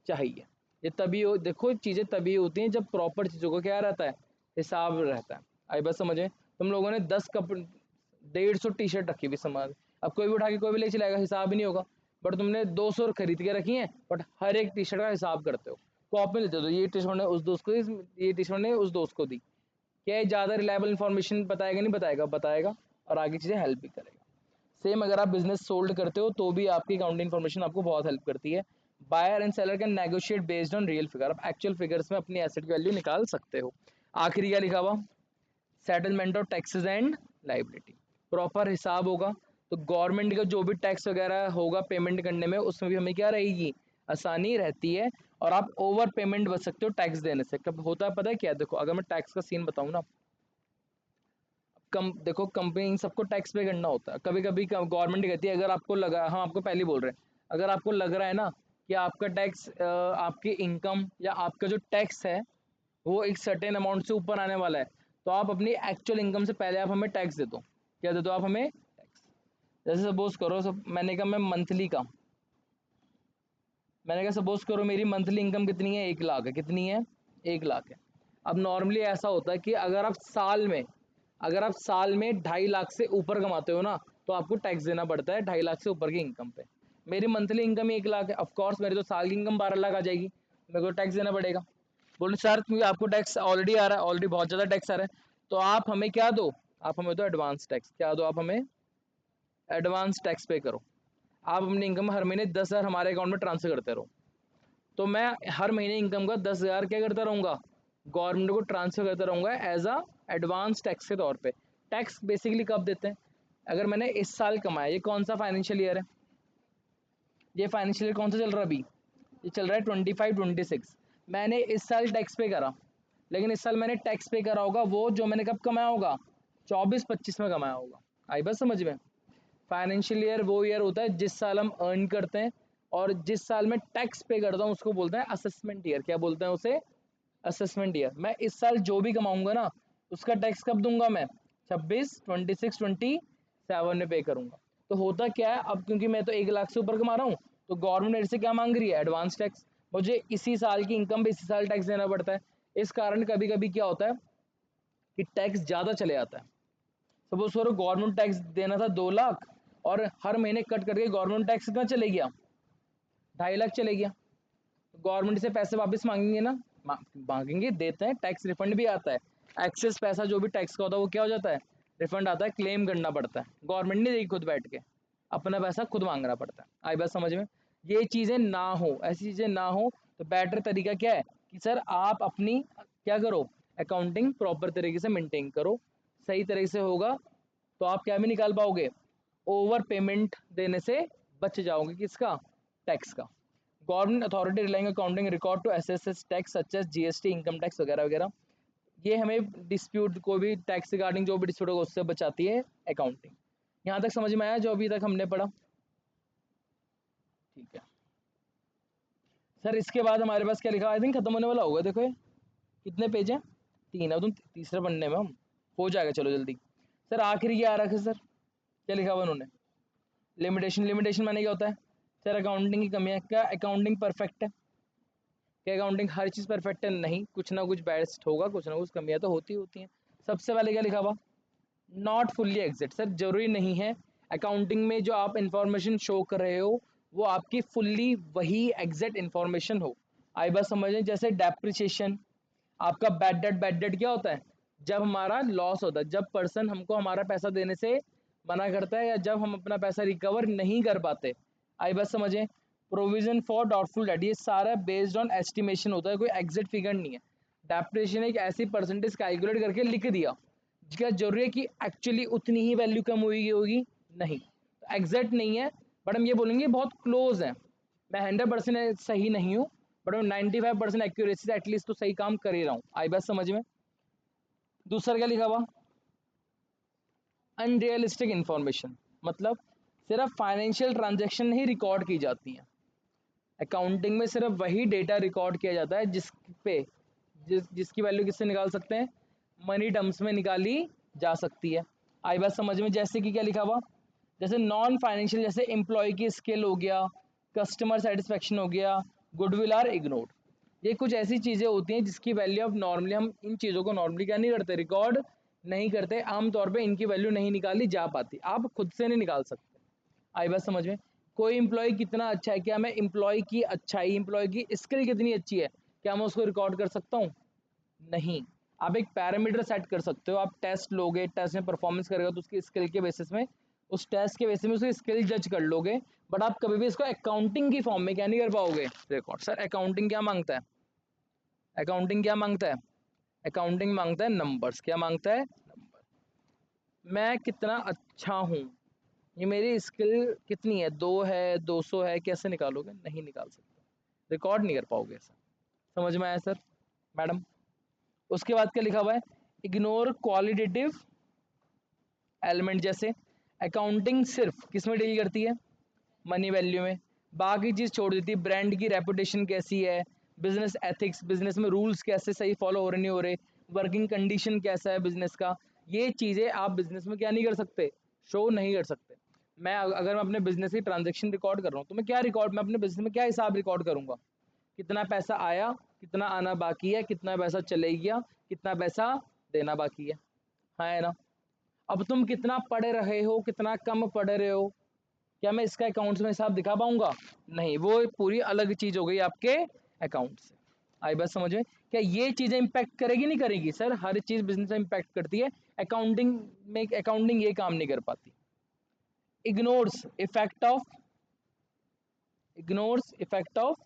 चाहिए। ये तभी देखो चीज़ें तभी होती हैं जब प्रॉपर चीज़ों को क्या रहता है, हिसाब रहता है। आई बस समझे। तुम लोगों ने 10 कप 150 टी शर्ट रखी हुई सामान, अब कोई भी उठा के कोई भी ले चलेगा, हिसाब ही नहीं होगा। बट तुमने 200 खरीद के रखी हैं, बट हर एक टी शर्ट का हिसाब करते हो, कॉपी लेते हो, ये टी शर्ट ने उस दोस्त को दी, ये टी शर्ट ने उस दोस्त को दी। क्या ये ज़्यादा रिलायबल इन्फॉर्मेशन बताएगा? नहीं बताएगा, बताएगा और आगे चीज़ें हेल्प भी करेगा। सेम अगर आप बिजनेस सोल्ड करते हो तो भी आपकी अकाउंटिंग इन्फॉर्मेशन आपको बहुत हेल्प करती है। Buyer and seller can negotiate based on real figure, आप एक्चुअल फिगर्स में अपनी एसेट की वैल्यू निकाल सकते हो। आखिरी क्या लिखा हुआ? Settlement of taxes and liability, proper हिसाब होगा तो गवर्नमेंट का जो भी टैक्स वगैरह होगा पेमेंट करने में, उसमें भी हमें क्या रहेगी? आसानी रहती है। और आप ओवर पेमेंट बच सकते हो टैक्स देने से। कब होता है पता है क्या? देखो अगर मैं टैक्स का सीन बताऊँ ना, देखो कंपनी इन सबको टैक्स पे करना होता है। कभी कभी गवर्नमेंट कहती है अगर आपको लगा, हम आपको पहले ही बोल रहे हैं, अगर आपको लग रहा है ना कि आपका टैक्स आपकी इनकम या आपका जो टैक्स है वो एक सर्टेन अमाउंट से ऊपर आने वाला है, तो आप अपनी एक्चुअल इनकम से पहले आप हमें टैक्स दे दो। क्या दे दो आप हमें? टैक्स। जैसे सपोज करो, मैंने कहा मैं मंथली का, मैंने कहा सपोज करो मेरी मंथली इनकम कितनी है? 1 लाख है। कितनी है? 1 लाख है। अब नॉर्मली ऐसा होता है कि अगर आप साल में 2.5 लाख से ऊपर कमाते हो ना, तो आपको टैक्स देना पड़ता है 2.5 लाख से ऊपर की इनकम पे। मेरी मंथली इनकम 1 लाख है, ऑफकोर्स मेरी तो साल की इनकम 12 लाख आ जाएगी, मेरे को टैक्स देना पड़ेगा। बोले सर क्योंकि आपको टैक्स ऑलरेडी आ रहा है, ऑलरेडी बहुत ज़्यादा टैक्स आ रहा है, तो आप हमें क्या दो? आप हमें दो एडवांस टैक्स। क्या दो? आप हमें एडवांस टैक्स पे करो। आप अपनी इनकम हर महीने 10,000 हमारे अकाउंट में ट्रांसफर करते रहो, तो मैं हर महीने इनकम का 10,000 क्या करता रहूँगा? गवर्नमेंट को ट्रांसफर करता रहूँगा एज अ एडवांस टैक्स के तौर पे। टैक्स बेसिकली कब देते हैं? अगर मैंने इस साल कमाया, ये कौन सा फाइनेंशियल ईयर है? ये फाइनेंशियल ईयर कौन सा चल रहा है अभी? ये चल रहा है 25-26। मैंने इस साल टैक्स पे करा, लेकिन इस साल मैंने टैक्स पे करा होगा वो जो मैंने कब कमाया होगा? 24-25 में कमाया होगा। आई बात समझ में? फाइनेंशियल ईयर वो ईयर होता है जिस साल हम अर्न करते हैं, और जिस साल मैं टैक्स पे करता हूँ उसको बोलते हैं असेसमेंट ईयर। क्या बोलते हैं उसे? Assessment year. मैं इस साल जो भी कमाऊंगा ना, उसका टैक्स कब दूंगा मैं? 26, 26, 27 में पे करूंगा। तो होता क्या है अब, क्योंकि मैं तो 1 लाख से ऊपर कमा रहा हूँ, तो गवर्नमेंट मेरे से क्या मांग रही है? Advance tax. मुझे इसी साल की इनकम पे इसी साल टैक्स देना पड़ता है। इस कारण कभी कभी क्या होता है कि टैक्स ज़्यादा चले जाता है। सपोज करो गवर्नमेंट टैक्स देना था 2 लाख, और हर महीने कट करके गवर्नमेंट टैक्स कितना चले गया? 2.5 लाख चले गया। गवर्नमेंट से पैसे वापस मांगेंगे ना, मांगेंगे, देते हैं, टैक्स रिफंड भी आता है। एक्सेस पैसा जो भी टैक्स का होता है वो क्या हो जाता है? रिफंड आता है, क्लेम करना पड़ता है। गवर्नमेंट नहीं देगी खुद बैठ के, अपना पैसा खुद मांगना पड़ता है। आई बात समझ में? ये चीज़ें ना हो, ऐसी चीज़ें ना हो, तो बेटर तरीका क्या है कि सर आप अपनी क्या करो? अकाउंटिंग प्रॉपर तरीके से मेंटेन करो। सही तरीके से होगा तो आप क्या भी निकाल पाओगे? ओवर पेमेंट देने से बच जाओगे। किसका? टैक्स का। Government authority relying accounting record to assess tax such as GST, income tax वगैरह वगैरह। ये हमें डिस्प्यूट को भी, टैक्स रिगार्डिंग जो भी डिस्प्यूट होगा उससे बचाती है अकाउंटिंग। यहाँ तक समझ में आया जो अभी तक हमने पढ़ा? ठीक है सर, इसके बाद हमारे पास क्या लिखा? आई थिंक खत्म होने वाला होगा। देखो ये कितने पेज हैं? 3 है, तुम तीसरे पन्ने में हम, हो जाएगा चलो जल्दी। सर आखिरी क्या आ रखा है सर? क्या लिखा हुआ उन्होंने? लिमिटेशन। लिमिटेशन माने क्या होता है? सर अकाउंटिंग की कमियां। क्या अकाउंटिंग परफेक्ट है? क्या अकाउंटिंग हर चीज़ परफेक्ट है? नहीं, कुछ ना कुछ बेस्ट होगा, कुछ ना कुछ कमियां तो होती होती हैं। सबसे पहले क्या लिखा हुआ? Not fully exact. सर जरूरी नहीं है अकाउंटिंग में जो आप इंफॉर्मेशन शो कर रहे हो वो आपकी फुल्ली वही एग्जैक्ट इंफॉर्मेशन हो। आई बात समझ में? जैसे डेप्रिसिएशन, आपका बैड डेट क्या होता है? जब हमारा लॉस होता है, जब पर्सन हमको हमारा पैसा देने से मना करता है, या जब हम अपना पैसा रिकवर नहीं कर पाते। आई बात समझे? प्रोविजन फॉर डाउटफुल डेट, ये सारा बेस्ड ऑन एस्टिमेशन होता है, कोई एग्जैक्ट फिगर नहीं है। डेप्रिसिएशन एक ऐसी परसेंटेज कैलकुलेट करके लिख दिया, क्या जरूरी है कि एक्चुअली उतनी ही वैल्यू कम हुई होगी? नहीं, तो एग्जैक्ट नहीं है, बट हम ये बोलेंगे बहुत क्लोज है। मैं 100% सही नहीं हूँ, बट मैं 95% एक्यूरेसी से एटलीस्ट तो सही काम कर ही रहा हूँ। आई बात समझ में? दूसरा क्या लिखा हुआ? अनरियलिस्टिक इंफॉर्मेशन, मतलब सिर्फ फाइनेंशियल ट्रांजैक्शन ही रिकॉर्ड की जाती हैं। अकाउंटिंग में सिर्फ वही डेटा रिकॉर्ड किया जाता है जिसकी वैल्यू किससे निकाल सकते हैं? मनी टर्म्स में निकाली जा सकती है। आई बात समझ में? जैसे कि क्या लिखा हुआ? जैसे नॉन फाइनेंशियल, जैसे एम्प्लॉय की स्किल हो गया, कस्टमर सेटिस्फेक्शन हो गया, गुडविल आर इग्नोर्ड। ये कुछ ऐसी चीज़ें होती हैं जिसकी वैल्यू अब नॉर्मली हम इन चीज़ों को नॉर्मली क्या नहीं करते? रिकॉर्ड नहीं करते, आमतौर पे इनकी वैल्यू नहीं निकाली जा पाती, आप खुद से नहीं निकाल सकते। आई बात समझ में? कोई एम्प्लॉय कितना अच्छा है, क्या मैं एम्प्लॉय की अच्छाई, एम्प्लॉय की स्किल कितनी अच्छी है, क्या मैं उसको रिकॉर्ड कर सकता हूँ? नहीं। आप एक पैरामीटर सेट कर सकते हो, आप टेस्ट लोगे, टेस्ट में परफॉर्मेंस करेगा तो उसकी स्किल के बेसिस में, उस टेस्ट के बेसिस में उसकी स्किल जज कर लोगे, बट आप कभी भी इसको अकाउंटिंग की फॉर्म में क्या नहीं कर पाओगे रिकॉर्ड। सर अकाउंटिंग क्या मांगता है? अकाउंटिंग क्या मांगता है? अकाउंटिंग मांगता है नंबर्स। क्या मांगता है? मैं कितना अच्छा हूँ, ये मेरी स्किल कितनी है, 2 है, 200 है, कैसे निकालोगे? नहीं निकाल सकते, रिकॉर्ड नहीं कर पाओगे ऐसा। समझ में आया सर मैडम? उसके बाद क्या लिखा हुआ है? Ignore qualitative element. जैसे अकाउंटिंग सिर्फ किस में डील करती है? मनी वैल्यू में। बाकी चीज छोड़ देती है, ब्रांड की रेपुटेशन कैसी है, बिजनेस एथिक्स, बिजनेस में रूल्स कैसे सही फॉलो हो रहे नहीं हो रहे, वर्किंग कंडीशन कैसा है बिजनेस का, ये चीजें आप बिजनेस में क्या नहीं कर सकते, शो नहीं कर सकते। मैं अगर मैं अपने बिजनेस की ट्रांजेक्शन रिकॉर्ड कर रहा हूँ तो मैं क्या रिकॉर्ड, मैं अपने बिजनेस में क्या हिसाब रिकॉर्ड करूंगा? कितना पैसा आया, कितना आना बाकी है, कितना पैसा चले गया, कितना पैसा देना बाकी है। हाँ है ना? अब तुम कितना पढ़ रहे हो, कितना कम पढ़ रहे हो, क्या मैं इसका अकाउंट्स में हिसाब दिखा पाऊंगा? नहीं, वो पूरी अलग चीज हो गई आपके अकाउंट से। आई बात समझ में? क्या ये चीजें इंपैक्ट करेगी? नहीं करेगी सर, हर चीज बिजनेस में इंपैक्ट करती है, अकाउंटिंग में अकाउंटिंग ये काम नहीं कर पाती। Ignores effect of, ignores effect of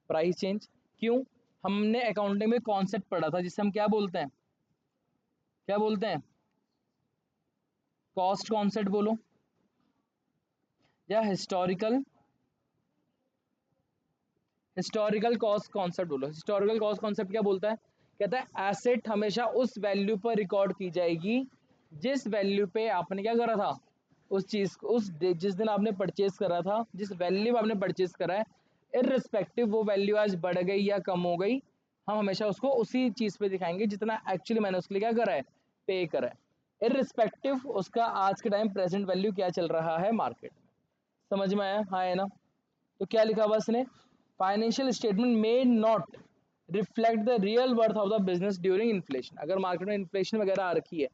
price change. क्यों? हमने अकाउंटिंग में कॉन्सेप्ट पढ़ा था जिसे हम क्या बोलते हैं, क्या बोलते हैं? कॉस्ट कॉन्सेप्ट बोलो, या हिस्टोरिकल, हिस्टोरिकल कॉस्ट कॉन्सेप्ट बोलो। हिस्टोरिकल कॉस्ट कॉन्सेप्ट क्या बोलता है? कहता है एसेट हमेशा उस वैल्यू पर रिकॉर्ड की जाएगी जिस वैल्यू पे आपने क्या करा था, उस चीज को, जिस दिन आपने परचेज करा था, जिस वैल्यू आपने परचेज करा है, इररिस्पेक्टिव वो वैल्यू आज बढ़ गई या कम हो गई, हम हमेशा उसको उसी चीज पे दिखाएंगे जितना एक्चुअली मैंने उसके लिए क्या करा है, पे करा है, इररिस्पेक्टिव उसका आज के टाइम प्रेजेंट वैल्यू क्या चल रहा है मार्केट में। समझ में आया? हाँ है ना? तो क्या लिखा हुआ इसने? Financial statement may not reflect the real worth of the business during inflation. अगर मार्केट में इन्फ्लेशन वगैरह आ रखी है,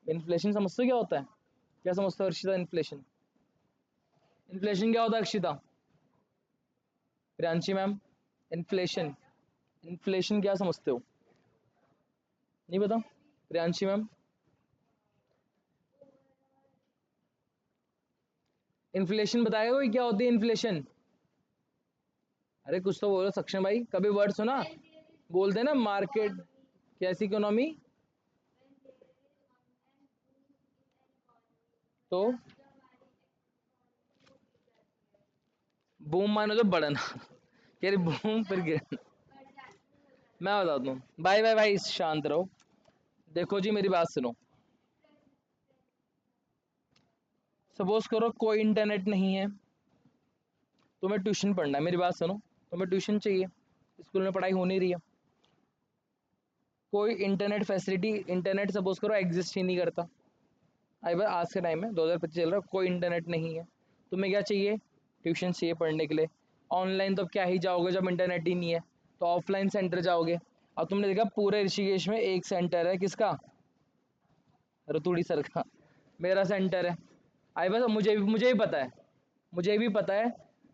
इन्फ्लेशन समझते हो क्या होता है? क्या समझते हो अर्शिता इन्फ्लेशन? इन्फ्लेशन क्या होता है Akshita? Priyanshi ma'am, inflation, inflation क्या समझते हो? नहीं पता? प्रियांशी मैम, इन्फ्लेशन बताएगा कोई क्या होती है इन्फ्लेशन? अरे कुछ तो बोलो सक्षम भाई, कभी वर्ड सुना? बोलते ना मार्केट, कैसी इकोनॉमी? तो बूम मानो तो बढ़ना, कह रही बूम फिर गिरना। मैं बताता हूँ, बाय बाय भाई, शांत रहो। देखो जी मेरी बात सुनो, सपोज करो कोई इंटरनेट नहीं है, तुम्हें ट्यूशन पढ़ना है, मेरी बात सुनो, तुम्हें ट्यूशन चाहिए, स्कूल में पढ़ाई हो नहीं रही है, कोई इंटरनेट फैसिलिटी, इंटरनेट सपोज करो एग्जिस्ट ही नहीं करता, आई बात आज के टाइम में 2025 चल रहा है, कोई इंटरनेट नहीं है, तुम्हें क्या चाहिए? ट्यूशन चाहिए पढ़ने के लिए। ऑनलाइन तो क्या ही जाओगे जब इंटरनेट ही नहीं है, तो ऑफलाइन सेंटर जाओगे। अब तुमने देखा पूरे ऋषिकेश में एक सेंटर है, किसका? रतूड़ी सर का, मेरा सेंटर है। आई बस मुझे भी पता है, मुझे भी पता है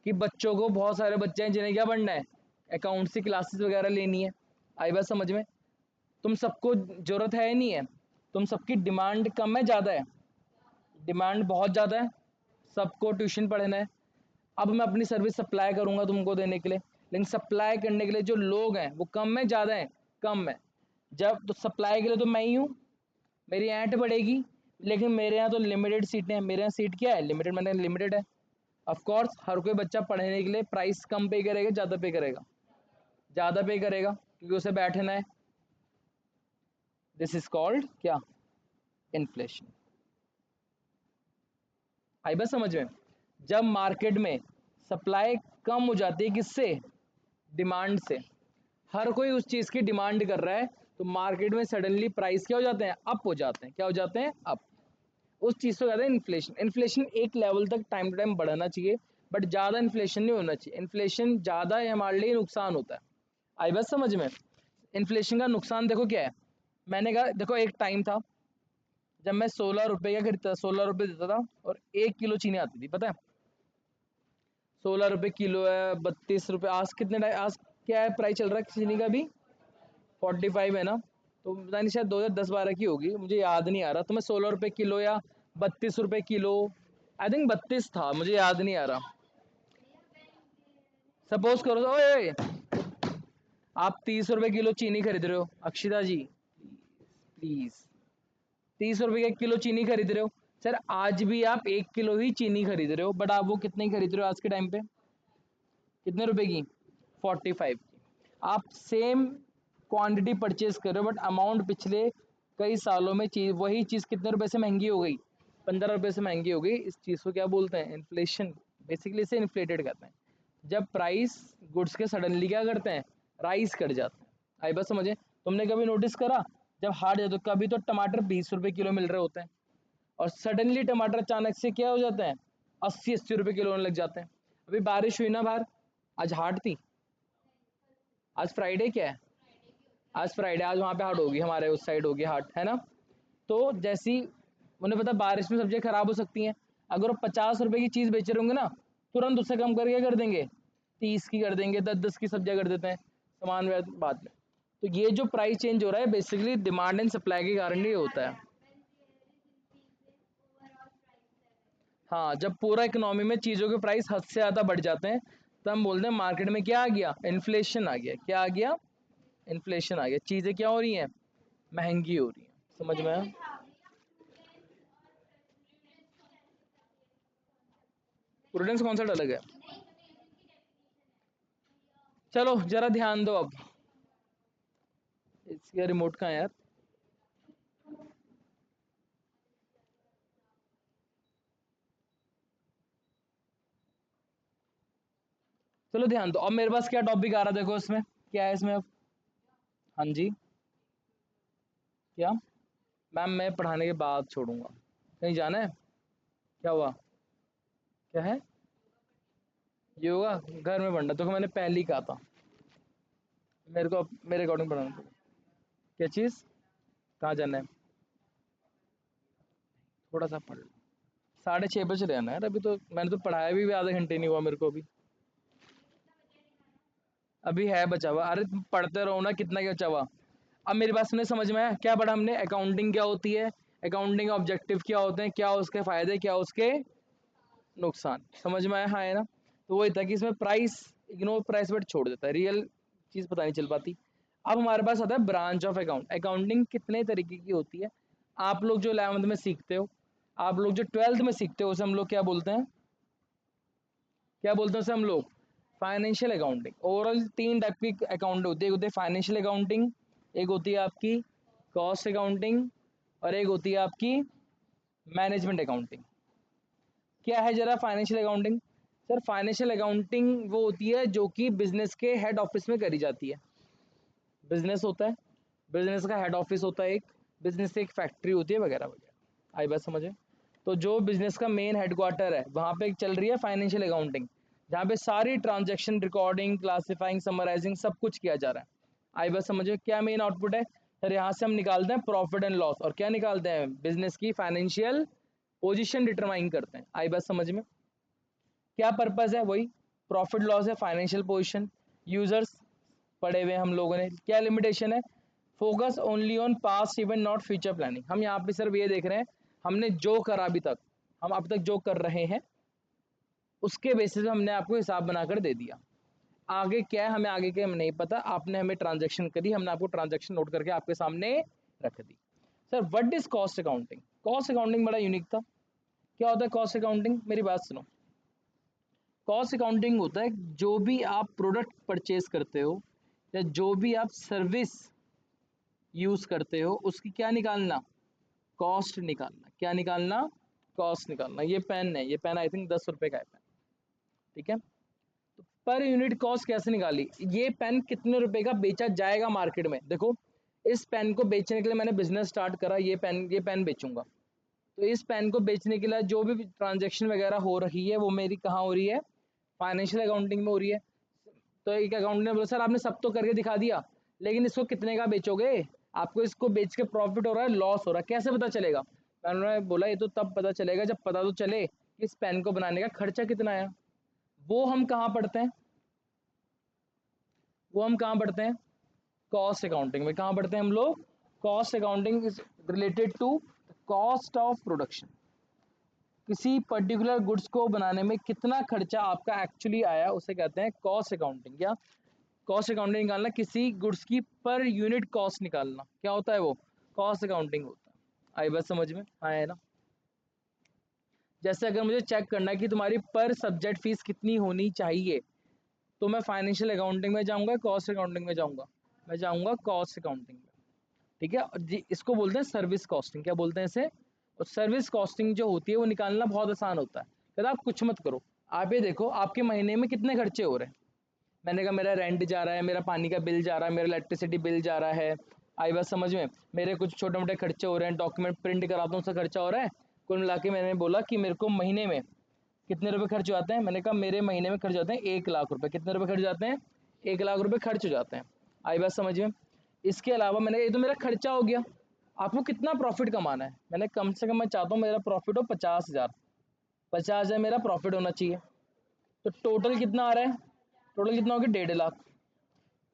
कि बच्चों को, बहुत सारे बच्चे हैं जिन्हें क्या पढ़ना है, अकाउंट्स की क्लासेस वगैरह लेनी है। आई बात समझ में? तुम सबको जरूरत है नहीं है, तुम सबकी डिमांड कम है ज़्यादा है? डिमांड बहुत ज़्यादा है, सबको ट्यूशन पढ़ना है। अब मैं अपनी सर्विस सप्लाई करूंगा तुमको देने के लिए, लेकिन सप्लाई करने के लिए जो लोग हैं वो कम है ज़्यादा है? कम है। जब तो सप्लाई के लिए तो मैं ही हूँ, मेरी ऐंठ बढ़ेगी, लेकिन मेरे यहाँ तो लिमिटेड सीटें हैं, मेरे यहाँ सीट क्या है, लिमिटेड, मैंने लिमिटेड है। ऑफ कोर्स हर कोई बच्चा पढ़ने के लिए प्राइस कम पे करेगा, ज़्यादा पे करेगा? ज़्यादा पे करेगा, क्योंकि उसे बैठना है। दिस इज कॉल्ड क्या? इन्फ्लेशन। आई बस समझ में? जब मार्केट में सप्लाई कम हो जाती है, किससे? डिमांड से। हर कोई उस चीज़ की डिमांड कर रहा है, तो मार्केट में सडनली प्राइस क्या हो जाते हैं, अप हो जाते हैं। क्या हो जाते हैं? अप। उस चीज़ को कहते हैं इन्फ्लेशन। इन्फ्लेशन एक लेवल तक टाइम टू टाइम बढ़ना चाहिए, बट ज़्यादा इन्फ्लेशन नहीं होना चाहिए। इन्फ्लेशन ज़्यादा है हमारे लिए नुकसान होता है। आई बात समझ में? इन्फ्लेशन का नुकसान देखो क्या है, मैंने कहा देखो एक टाइम था जब मैं 16 रुपए का खरीदता, 16 रुपए देता था और 1 किलो चीनी आती थी, पता है? 16 रुपए किलो है, 32 रुपए। आज आज क्या है प्राइस चल रहा है चीनी का भी? 45 है ना? तो पता नहीं, शायद 2010-12 की होगी, मुझे याद नहीं आ रहा। तो मैं 16 रुपए किलो या 32 रुपए किलो, आई थिंक 32 था, मुझे याद नहीं आ रहा। सपोज करो, ओए आप 30 रुपए किलो चीनी खरीद रहे हो, अक्षिता जी प्लीज, 30 रुपए का किलो चीनी खरीद रहे हो। सर आज भी आप 1 किलो ही चीनी खरीद रहे हो, बट आप वो कितने की खरीद रहे हो आज के टाइम पे? कितने रुपए की? 45 की। आप सेम क्वांटिटी परचेज कर रहे हो, बट अमाउंट पिछले कई सालों में चीज, वही चीज कितने रुपए से महंगी हो गई? 15 रुपए से महंगी हो गई। इस चीज को क्या बोलते हैं? इन्फ्लेशन। बेसिकली इसे इन्फ्लेटेड कहते हैं। जब प्राइस गुड्स के सडनली क्या करते हैं? राइस कर जाते हैं। आई बात समझे? तुमने कभी नोटिस करा जब हाट जाते हो, कभी तो टमाटर 20 रुपए किलो मिल रहे होते हैं, और सडनली टमाटर अचानक से क्या हो जाते हैं? 80-80 रुपए किलो होने लग जाते हैं। अभी बारिश हुई ना बाहर, आज हाट थी, आज फ्राइडे क्या है? आज फ्राइडे, आज वहाँ पे हाट होगी, हमारे उस साइड होगी हाट, है ना? तो जैसी उन्हें पता बारिश में सब्जियां खराब हो सकती हैं, अगर वो 50 रुपए की चीज बेच रहे होंगे ना, तुरंत उससे कम करके क्या कर देंगे? 30 की कर देंगे, 10-10 की सब्जियां कर देते हैं सामान बाद में। तो ये जो प्राइस चेंज हो रहा है, बेसिकली डिमांड एंड सप्लाई के कारण ही होता है। हाँ, जब पूरा इकोनॉमी में चीजों के प्राइस हद से ज्यादा बढ़ जाते हैं, तो हम बोलते हैं मार्केट में क्या आ गया? इन्फ्लेशन आ गया। क्या आ गया? इन्फ्लेशन आ गया। चीजें क्या हो रही हैं? महंगी हो रही हैं। समझ में आया? प्रूडेंस कॉन्सेप्ट अलग है। चलो जरा ध्यान दो अब। इसका रिमोट कहाँ है यार? चलो ध्यान दो। अब मेरे पास क्या टॉपिक आ रहा है, देखो इसमें क्या है इसमें अब। हाँ जी, क्या? मैम मैं पढ़ाने के बाद छोड़ूंगा। कहीं जाना है? क्या हुआ? क्या है? योगा घर में पढ़ना, तो मैंने पहले ही कहा था मेरे को मेरे अकॉर्डिंग पढ़ाना था। क्या चीज़? कहाँ जाना है? थोड़ा सा पढ़ लो। 6:30 बज रहे हैं ना यार, अभी तो मैंने तो पढ़ाया भी आधे घंटे नहीं हुआ मेरे को अभी। अभी है बचा हुआ। अरे तुम पढ़ते रहो ना, कितना क्या बचा हुआ। अब मेरी बात सुनने समझ में आया क्या पढ़ा हमने? अकाउंटिंग क्या होती है, अकाउंटिंग ऑब्जेक्टिव क्या होते हैं, क्या उसके फायदे, क्या उसके नुकसान। समझ में आया? हाँ है ना? तो वही था कि इसमें प्राइस, इग्नोर प्राइस बट छोड़ देता है, रियल चीज पता नहीं चल पाती। अब हमारे पास आता है ब्रांच ऑफ अकाउंट। अकाउंटिंग कितने तरीके की होती है? आप लोग जो 11th में सीखते हो, आप लोग जो 12th में सीखते हो, उसे हम लोग क्या बोलते हैं? क्या बोलते हैं उसे हम लोग? Financial accounting. ओवरऑल 3 टाइप की अकाउंट होती है। एक होती है फाइनेंशियल अकाउंटिंग, एक होती है आपकी कॉस्ट अकाउंटिंग, और एक होती है आपकी मैनेजमेंट अकाउंटिंग। क्या है जरा financial accounting? Sir financial accounting वो होती है जो कि बिजनेस के हेड ऑफिस में करी जाती है। बिजनेस होता है, बिजनेस का हेड ऑफिस होता है एक, बिजनेस से एक फैक्ट्री होती है वगैरह वगैरह। आई बात समझे? तो जो बिजनेस का मेन हेडक्वार्टर है, वहाँ पे चल रही है फाइनेंशियल अकाउंटिंग, जहाँ पे सारी ट्रांजैक्शन रिकॉर्डिंग, क्लासिफाइंग, समराइजिंग सब कुछ किया जा रहा है। आई बात समझे? क्या मेन आउटपुट है सर? यहाँ से हम निकालते हैं प्रॉफिट एंड लॉस, और क्या निकालते हैं? बिजनेस की फाइनेंशियल पोजीशन डिटरमाइन करते हैं। आई बात समझ में? क्या पर्पस है? वही प्रॉफिट लॉस है, फाइनेंशियल पोजीशन। यूजर्स पढ़े हुए हम लोगों ने। क्या लिमिटेशन है? Focus only on past event not future planning. हम यहाँ पे सिर्फ ये देख रहे हैं हमने जो करा अभी तक, हम अब तक जो कर रहे हैं उसके बेसिस पे हमने आपको हिसाब बनाकर दे दिया। आगे क्या है हमें आगे के नहीं पता। आपने हमें ट्रांजैक्शन करी, हमने आपको ट्रांजैक्शन नोट करके आपके सामने रख दी। Sir what is cost accounting? Cost accounting बड़ा यूनिक था। क्या होता है कॉस्ट अकाउंटिंग? मेरी बात सुनो। कॉस्ट अकाउंटिंग होता है जो भी आप प्रोडक्ट परचेज करते हो या जो भी आप सर्विस यूज करते हो, उसकी क्या निकालना? कॉस्ट निकालना। क्या निकालना? कॉस्ट निकालना। ये पेन है, ये पेन आई थिंक 10 रुपए का है पेन, ठीक है? तो पर यूनिट कॉस्ट कैसे निकाली? ये पेन कितने रुपए का बेचा जाएगा मार्केट में? देखो, इस पेन को बेचने के लिए मैंने बिजनेस स्टार्ट करा, ये पेन बेचूंगा। तो इस पेन को बेचने के लिए जो भी ट्रांजेक्शन वगैरह हो रही है वो मेरी कहाँ हो रही है? फाइनेंशियल अकाउंटिंग में हो रही है। तो एक अकाउंट ने बोला सर आपने सब तो करके दिखा दिया, लेकिन इसको कितने का बेचोगे? आपको इसको बेच के प्रॉफिट हो रहा है, लॉस हो रहा है, कैसे पता चलेगा? मैंने बोला ये तो तब पता चलेगा जब पता तो चले कि इस पेन को बनाने का खर्चा कितना आया। वो हम कहाँ पढ़ते हैं, वो हम कहाँ पढ़ते हैं, कॉस्ट अकाउंटिंग में। कहाँ पढ़ते हैं हम लोग, cost accounting is related to cost of production. किसी पर्टिकुलर गुड्स को बनाने में कितना खर्चा आपका एक्चुअली आया उसे कहते हैं कॉस्ट अकाउंटिंग। क्या, कॉस्ट अकाउंटिंग निकालना, किसी गुड्स की पर यूनिट कॉस्ट निकालना, क्या होता है वो, कॉस्ट अकाउंटिंग होता है। आई बात समझ में, हाँ है ना। जैसे अगर मुझे चेक करना है कि तुम्हारी पर सब्जेक्ट फीस कितनी होनी चाहिए, तो मैं फाइनेंशियल अकाउंटिंग में जाऊंगा, कॉस्ट अकाउंटिंग में जाऊंगा, मैं जाऊंगा कॉस्ट अकाउंटिंग में। ठीक है, और इसको बोलते हैं सर्विस कॉस्टिंग। क्या बोलते हैं इसे, और सर्विस कॉस्टिंग जो होती है वो निकालना बहुत आसान होता है। कहते आप कुछ मत करो, आप ये देखो आपके महीने में कितने खर्चे हो रहे हैं। मैंने कहा मेरा रेंट जा रहा है, मेरा पानी का बिल जा रहा है, मेरा इलेक्ट्रिसिटी बिल जा रहा है। आई बात समझ में, मेरे कुछ छोटे मोटे खर्चे हो रहे हैं, डॉक्यूमेंट प्रिंट कराता हूँ उसका खर्चा हो रहा है। कुल मिला के मैंने बोला कि मेरे को महीने में कितने रुपए खर्च हो जाते हैं। मैंने कहा मेरे महीने में खर्च होते हैं 1 लाख रुपए। कितने रुपए खर्च जाते हैं, 1 लाख रुपए खर्च हो जाते हैं। आई बात समझ में। इसके अलावा मैंने कहा ये तो मेरा खर्चा हो गया, आपको कितना प्रॉफिट कमाना है। मैंने कम से कम मैं चाहता हूँ मेरा प्रॉफिट हो 50,000, 50,000 मेरा प्रॉफिट होना चाहिए। तो टोटल कितना आ रहा है, टोटल कितना हो गया, 1.5 लाख।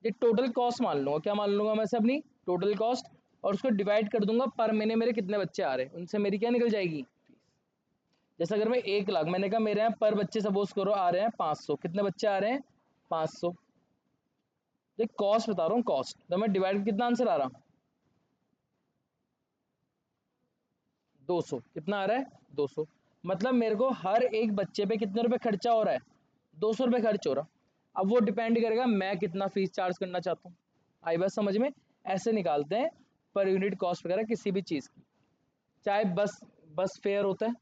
ये टोटल कॉस्ट मान लूंगा, क्या मान लूंगा मैं से अपनी टोटल कॉस्ट, और उसको डिवाइड कर दूंगा पर महीने मेरे कितने बच्चे आ रहे हैं, उनसे मेरी क्या निकल जाएगी। जैसे अगर मैं 1 लाख, मैंने कहा मेरे यहाँ पर बच्चे सपोज करो आ रहे हैं 500, कितने बच्चे आ रहे हैं 500। ये कॉस्ट बता रहा हूँ, कॉस्ट, तो मैं डिवाइड कितना आंसर आ रहा, 200। कितना आ रहा है, 200। मतलब मेरे को हर एक बच्चे पे कितने रुपए खर्चा हो रहा है, 200 रुपये खर्च हो रहा। अब वो डिपेंड करेगा मैं कितना फीस चार्ज करना चाहता हूँ। आई बात समझ में, ऐसे निकालते हैं पर यूनिट कॉस्ट वगैरह किसी भी चीज़ की। चाहे बस बस फेयर होता है,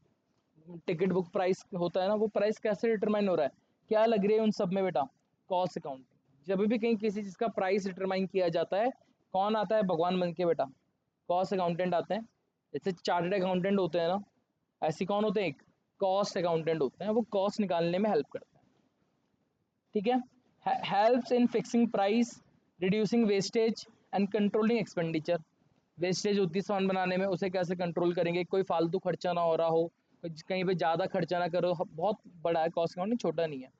टिकट बुक प्राइस होता है ना, वो प्राइस कैसे डिटरमाइन हो रहा है, क्या लग रही है उन सब में बेटा, कॉस्ट अकाउंटिंग। जब भी कहीं किसी चीज़ का प्राइस डिटरमाइन किया जाता है, कौन आता है भगवान बन के बेटा, कॉस्ट अकाउंटेंट आते हैं। जैसे चार्टर्ड अकाउंटेंट होते हैं ना, ऐसे कौन होते हैं, एक कॉस्ट अकाउंटेंट होते हैं, वो कॉस्ट निकालने में हेल्प करते हैं। ठीक है, helps in fixing price, reducing wastage and controlling expenditure. Wastage होती है सामान बनाने में, उसे कैसे कंट्रोल करेंगे, कोई फालतू खर्चा ना हो रहा हो, कहीं पे ज़्यादा खर्चा ना करो। बहुत बड़ा है कॉस्ट अकाउंटिंग, छोटा नहीं है।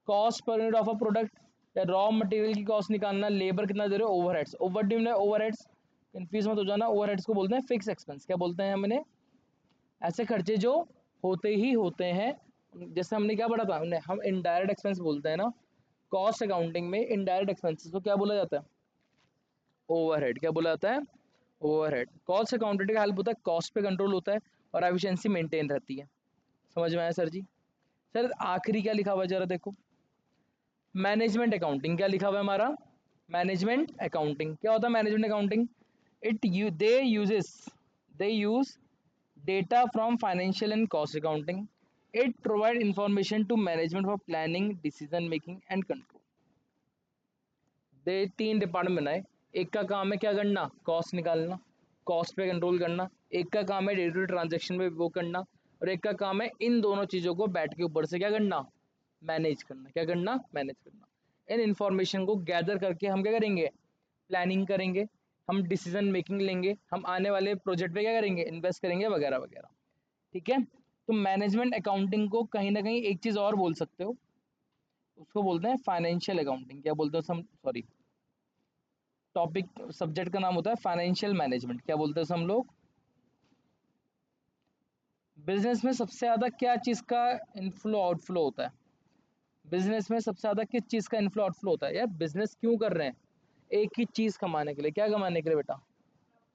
Cost per unit of a product, या रॉ मटेरियल की कॉस्ट निकालना, लेबर कितना दे रहे हो, ओवरहेड्स। ओवरहेड्स कंफ्यूज मत हो जाना, ओवरहेड्स को बोलते हैं फिक्स एक्सपेंस। क्या बोलते हैं हमने, ऐसे खर्चे जो होते ही होते हैं। जैसे हमने क्या पढ़ा था, हमने हम इनडायरेक्ट एक्सपेंस बोलते हैं ना, कॉस्ट अकाउंटिंग में इनडायरेक्ट एक्सपेंसेस को क्या बोला जाता है, ओवरहेड। क्या बोला जाता है, ओवरहेड। कॉस्ट अकाउंटिंग का हेल्प होता है, कॉस्ट पे कंट्रोल होता है और एफिशिएंसी मेंटेन रहती है। समझ में आया सर जी। सर आखिरी क्या लिखा हुआ है जरा देखो, मैनेजमेंट अकाउंटिंग। क्या लिखा हुआ है हमारा, मैनेजमेंट अकाउंटिंग। क्या होता है management accounting, it you they use data from financial and cost accounting. It provide information to management for planning, decision making and control. They 3 department बनाए। एक का काम है क्या करना, कॉस्ट निकालना, कॉस्ट पे कंट्रोल करना। एक का काम है डे टू डे ट्रांजेक्शन में वो करना, और एक का काम है इन दोनों चीज़ों को बैठ के ऊपर से क्या करना, मैनेज करना। क्या करना, मैनेज करना। इन इंफॉर्मेशन को गैदर करके हम क्या करेंगे, प्लानिंग करेंगे, हम डिसीजन मेकिंग लेंगे, हम आने वाले प्रोजेक्ट पे क्या करेंगे, इन्वेस्ट करेंगे वगैरह वगैरह। ठीक है, तो मैनेजमेंट अकाउंटिंग को कहीं ना कहीं एक चीज़ और बोल सकते हो, उसको बोलते हैं फाइनेंशियल अकाउंटिंग। क्या बोलते हो, सॉरी, टॉपिक सब्जेक्ट का नाम होता है फाइनेंशियल मैनेजमेंट। क्या बोलते हैं हम लोग, बिजनेस में सबसे ज़्यादा क्या चीज़ का इनफ्लो आउटफ्लो होता है, बिजनेस में सबसे ज़्यादा किस चीज़ का इनफ्लो आउटफ्लो होता है। यार बिजनेस क्यों कर रहे हैं, एक ही चीज़ कमाने के लिए। क्या कमाने के लिए बेटा,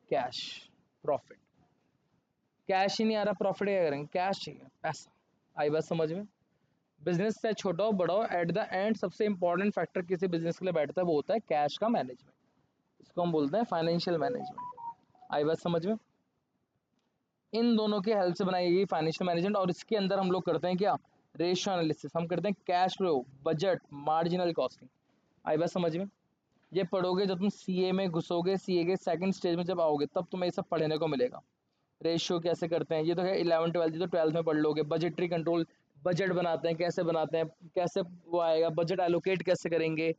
कैश, प्रॉफिट। कैश ही नहीं आ रहा, प्रॉफिट क्या करेंगे, कैश चाहिए, पैसा। आई बात समझ में। बिजनेस से छोटा हो बड़ा हो, एट द एंड सबसे इंपॉर्टेंट फैक्टर किसी बिजनेस के लिए बैठता है वो होता है कैश का मैनेजमेंट। इसको हम बोलते हैं फाइनेंशियल मैनेजमेंट। आई बात समझ में। इन दोनों के हेल्प से बनाई गई फाइनेंशियल मैनेजमेंट, और इसके अंदर हम लोग करते हैं क्या, रेशियो एनालिसिस। हम करते हैं cash flow, budget, marginal costing. आई बात समझ में। ये पढ़ोगे जब तुम सीए में घुसोगे, सीए के सेकंड स्टेज में जब आओगे तब तुम्हें ये सब पढ़ने को मिलेगा। रेशियो कैसे करते हैं, ये तो है 11 12, ये तो 12th में पढ़ लोगे। बजटरी कंट्रोल, बजट बनाते हैं, कैसे बनाते हैं, कैसे वो आएगा, बजट एलोकेट कैसे करेंगे,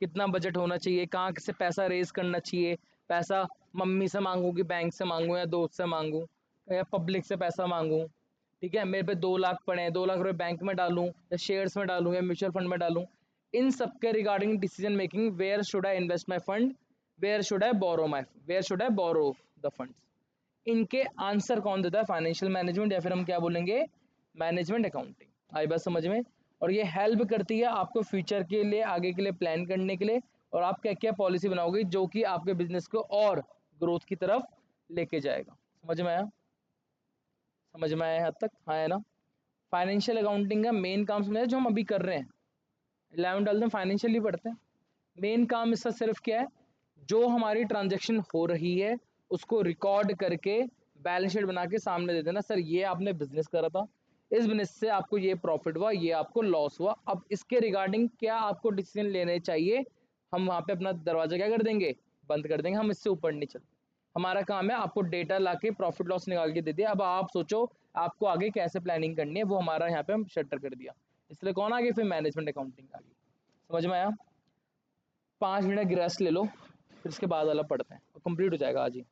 कितना बजट होना चाहिए, कहाँ से पैसा रेज करना चाहिए, पैसा मम्मी से मांगू कि बैंक से मांगू या दोस्त से मांगू, या पब्लिक से पैसा मांगूं, ठीक है, मेरे पे 2 लाख पड़े हैं, 2 लाख रुपए बैंक में डालूं या शेयर्स में डालूं या म्यूचुअल फंड में डालूं, इन सब के regarding decision making, where should I invest my fund, where should I borrow the funds, इनके आंसर कौन देता है? फाइनेंशियल मैनेजमेंट, या फिर हम क्या बोलेंगे, मैनेजमेंट अकाउंटिंग। आई बात समझ में? और ये हेल्प करती है आपको फ्यूचर के लिए, आगे के लिए प्लान करने के लिए, और आप क्या क्या पॉलिसी बनाओगे जो कि आपके बिजनेस को और ग्रोथ की तरफ लेके जाएगा। समझ में आया? समझ में आया हद तक? हाँ है ना? फाइनेंशियल अकाउंटिंग का मेन काम समझा जो हम अभी कर रहे हैं, 11 12 में फाइनेंशियल ही पढ़ते हैं। मेन काम इसका सिर्फ क्या है, जो हमारी ट्रांजैक्शन हो रही है उसको रिकॉर्ड करके बैलेंस शीट बना के सामने दे देना, सर ये आपने बिजनेस करा था, इस बिजनेस से आपको ये प्रॉफिट हुआ, ये आपको लॉस हुआ, अब इसके रिगार्डिंग क्या आपको डिसीजन लेने चाहिए, हम वहाँ पे अपना दरवाजा क्या कर देंगे, बंद कर देंगे, हम इससे ऊपर नहीं चलते। हमारा काम है आपको डेटा ला के प्रॉफिट लॉस निकाल के दे दिया, अब आप सोचो आपको आगे कैसे प्लानिंग करनी है, वो हमारा यहाँ पे हम शटर कर दिया। इसलिए कौन आगे? फिर मैनेजमेंट अकाउंटिंग आ गई। समझ में आया? 5 मिनट की रेस्ट ले लो, फिर इसके बाद वाला पढ़ते हैं, कंप्लीट हो जाएगा आज ही।